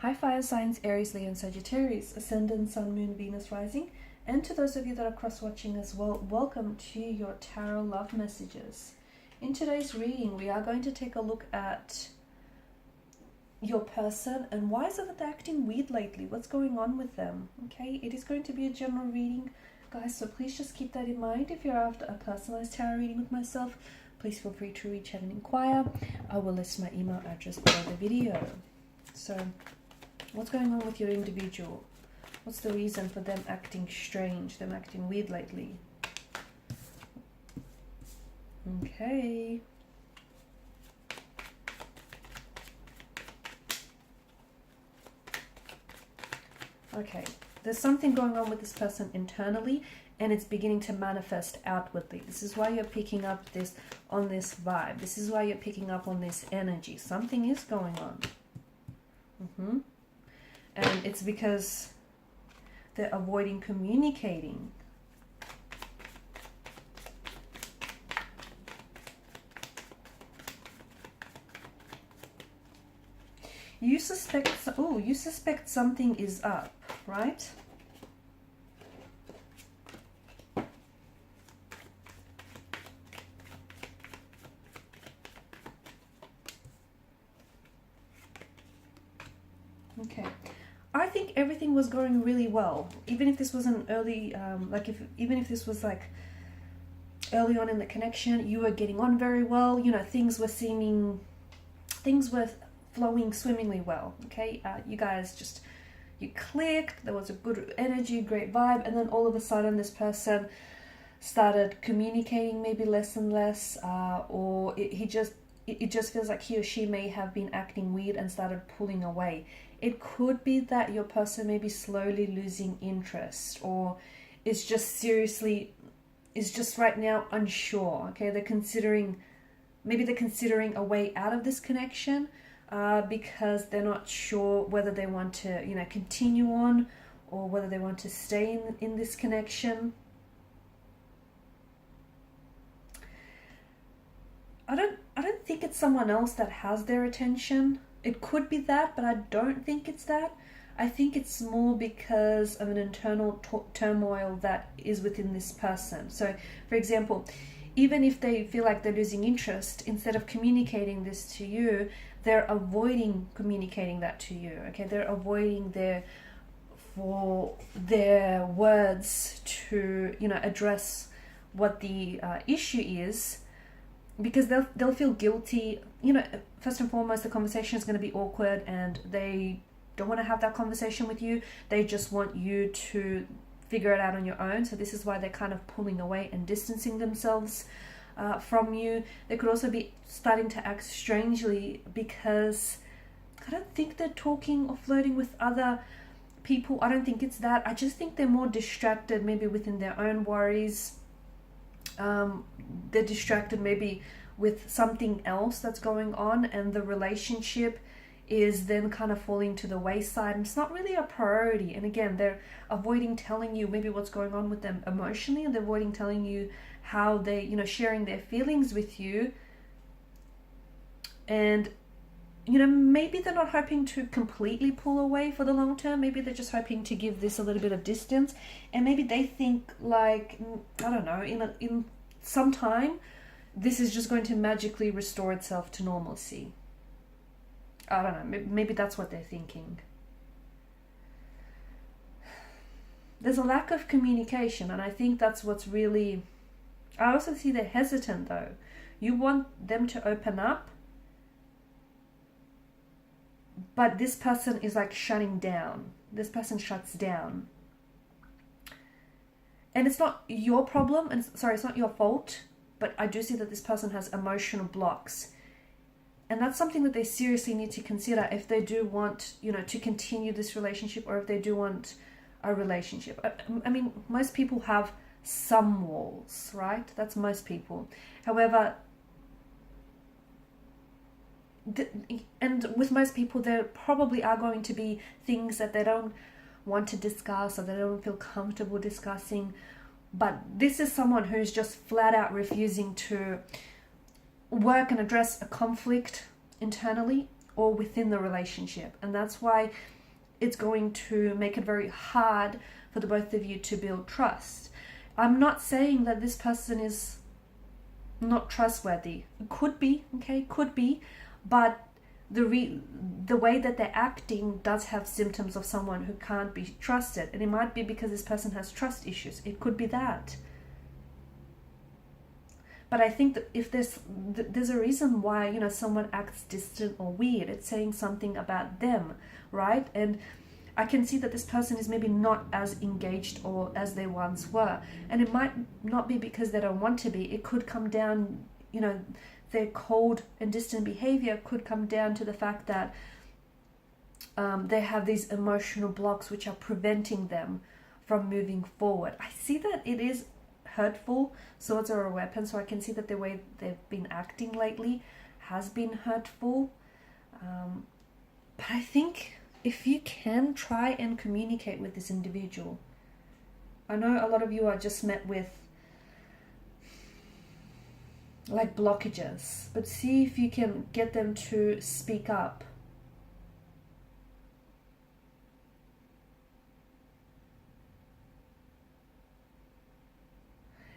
Hi fire signs, Aries, Leo and Sagittarius, Ascendant, Sun, Moon, Venus, Rising. And to those of you that are cross-watching as well, welcome to your tarot love messages. In today's reading, we are going to take a look at your person and why is it that they're acting weird lately? What's going on with them? Okay, it is going to be a general reading, guys, so please just keep that in mind. If you're after a personalized tarot reading with myself, please feel free to reach out and inquire. I will list my email address below the video. So, what's going on with your individual? What's the reason for them acting strange, them acting weird lately? Okay. Okay, there's something going on with this person internally and it's beginning to manifest outwardly. This is why you're picking up this on this vibe. This is why you're picking up on this energy. Something is going on. And it's because they're avoiding communicating. You suspect, oh, you suspect something is up, right? Okay. I think everything was going really well, even if this was an early, even if this was like early on in the connection, you were getting on very well, you know, things were flowing swimmingly well, okay? You guys just, you clicked, there was a good energy, great vibe, and then all of a sudden this person started communicating maybe less and less, or it just feels like he or she may have been acting weird and started pulling away. It could be that your person may be slowly losing interest, or is just right now unsure, okay? Maybe they're considering a way out of this connection because they're not sure whether they want to, you know, continue on or whether they want to stay in this connection. I don't think it's someone else that has their attention. It could be that, but I don't think it's that. I think it's more because of an internal turmoil that is within this person. So, for example, even if they feel like they're losing interest, instead of communicating this to you, they're avoiding communicating that to you. Okay, they're avoiding their words to, you know, address what the issue is, because they'll feel guilty. You know, first and foremost, the conversation is going to be awkward and they don't want to have that conversation with you. They just want you to figure it out on your own. So this is why they're kind of pulling away and distancing themselves from you. They could also be starting to act strangely because I don't think they're talking or flirting with other people. I don't think it's that. I just think they're more distracted, maybe within their own worries. They're distracted maybe with something else that's going on, and the relationship is then kind of falling to the wayside, and it's not really a priority. And again, they're avoiding telling you maybe what's going on with them emotionally, and they're avoiding telling you how they, you know, sharing their feelings with you. And, you know, maybe they're not hoping to completely pull away for the long term. Maybe they're just hoping to give this a little bit of distance, and maybe they think like, I don't know, in some time this is just going to magically restore itself to normalcy. I don't know, maybe that's what they're thinking. There's a lack of communication, and I think that's what's really... I also see they're hesitant though. You want them to open up, but this person is like shutting down. This person shuts down. And it's not your problem, and sorry, it's not your fault, but I do see that this person has emotional blocks. And that's something that they seriously need to consider if they do want, you know, to continue this relationship, or if they do want a relationship. I mean, most people have some walls, right? That's most people. However, and with most people, there probably are going to be things that they don't want to discuss or they don't feel comfortable discussing. But this is someone who's just flat out refusing to work and address a conflict internally, or within the relationship. And that's why it's going to make it very hard for the both of you to build trust. I'm not saying that this person is not trustworthy. It could be, okay, could be, but the way that they're acting does have symptoms of someone who can't be trusted. And it might be because this person has trust issues. It could be that. But I think that if there's a reason why, you know, someone acts distant or weird, it's saying something about them, right? And I can see that this person is maybe not as engaged or as they once were. And it might not be because they don't want to be. It could come down, you know, their cold and distant behavior could come down to the fact that they have these emotional blocks which are preventing them from moving forward. I see that it is hurtful. Swords are a weapon, so I can see that the way they've been acting lately has been hurtful. But I think if you can try and communicate with this individual, I know a lot of you are just met with like blockages, but see if you can get them to speak up.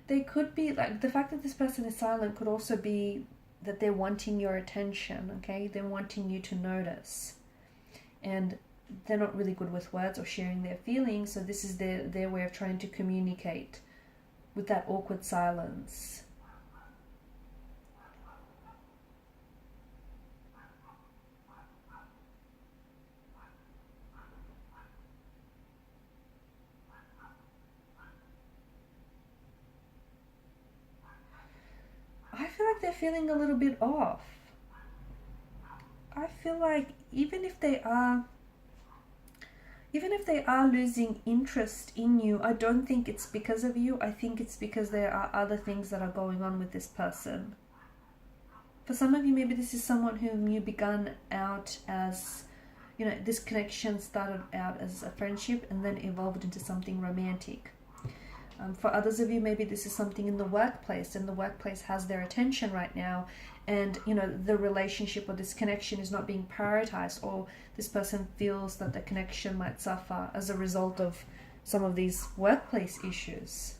They could be like, the fact that this person is silent could also be that they're wanting your attention, okay? They're wanting you to notice. And they're not really good with words or sharing their feelings, so this is their way of trying to communicate with that awkward silence. I feel like they're feeling a little bit off. I feel like even if they are losing interest in you, I don't think it's because of you. I think it's because there are other things that are going on with this person. For some of you, maybe this is someone whom you begun out as, you know, this connection started out as a friendship and then evolved into something romantic. For others of you, maybe this is something in the workplace, and the workplace has their attention right now, and you know, the relationship or this connection is not being prioritized, or this person feels that the connection might suffer as a result of some of these workplace issues.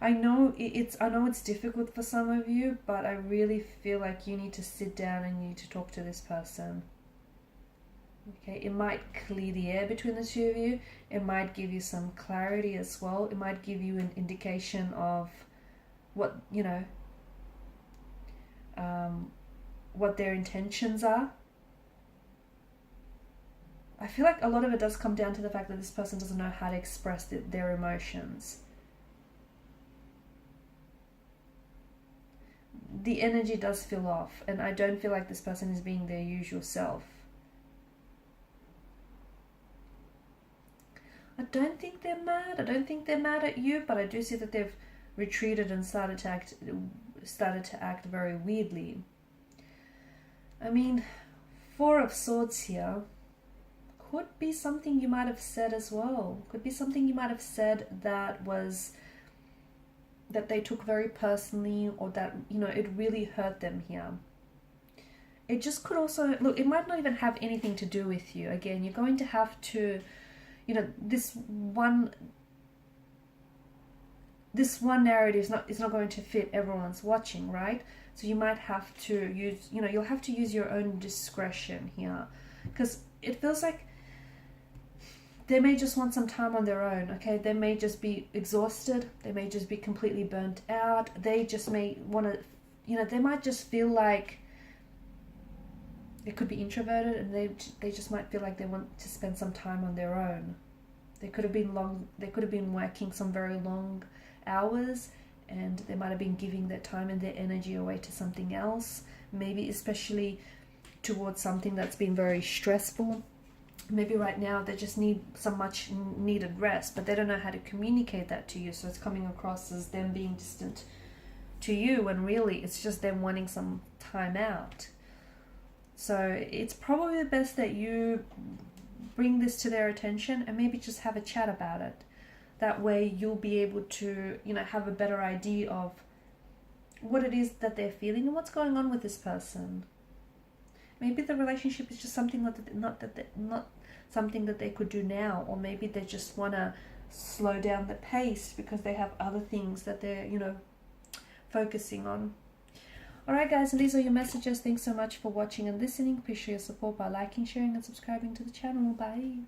I know it's difficult for some of you, but I really feel like you need to sit down and you need to talk to this person. Okay, it might clear the air between the two of you. It might give you some clarity as well. It might give you an indication of what, you know, what their intentions are. I feel like a lot of it does come down to the fact that this person doesn't know how to express their emotions. The energy does feel off, and I don't feel like this person is being their usual self. I don't think they're mad. I don't think they're mad at you, but I do see that they've retreated and started to act very weirdly. I mean, Four of Swords here could be something you might have said as well. Could be something you might have said that they took very personally, or that, you know, it really hurt them here. It just could also, look, it might not even have anything to do with you. Again, you're going to have to, you know, this one narrative is not going to fit everyone's watching, right? So you might have to use, you know, you'll have to use your own discretion here, because it feels like they may just want some time on their own, okay? They may just be exhausted. They may just be completely burnt out. They just may want to, you know, they might just feel like they could be introverted, and they just might feel like they want to spend some time on their own. They could have been working some very long hours, and they might have been giving their time and their energy away to something else, maybe especially towards something that's been very stressful. Maybe right now they just need some much needed rest, but they don't know how to communicate that to you, so it's coming across as them being distant to you, when really it's just them wanting some time out. So it's probably best that you bring this to their attention and maybe just have a chat about it. That way you'll be able to, you know, have a better idea of what it is that they're feeling and what's going on with this person. Maybe the relationship is just something not something that they could do now, or maybe they just want to slow down the pace because they have other things that they're, you know, focusing on. Alright guys, and these are your messages. Thanks so much for watching and listening. Appreciate your support by liking, sharing and subscribing to the channel. Bye.